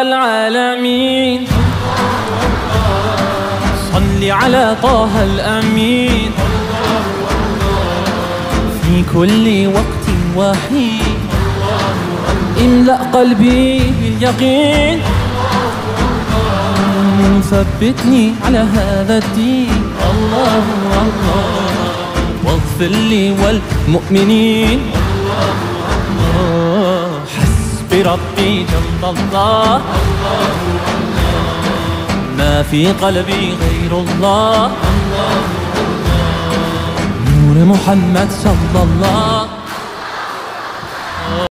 العالمين. صل على طه الأمين في كل وقت وحين. املأ قلبي باليقين، ثبتني على هذا الدين. الله الله، واغفر لي والمؤمنين. حسبي ربي جل الله، ما في قلبي غير الله. نور محمد صلى الله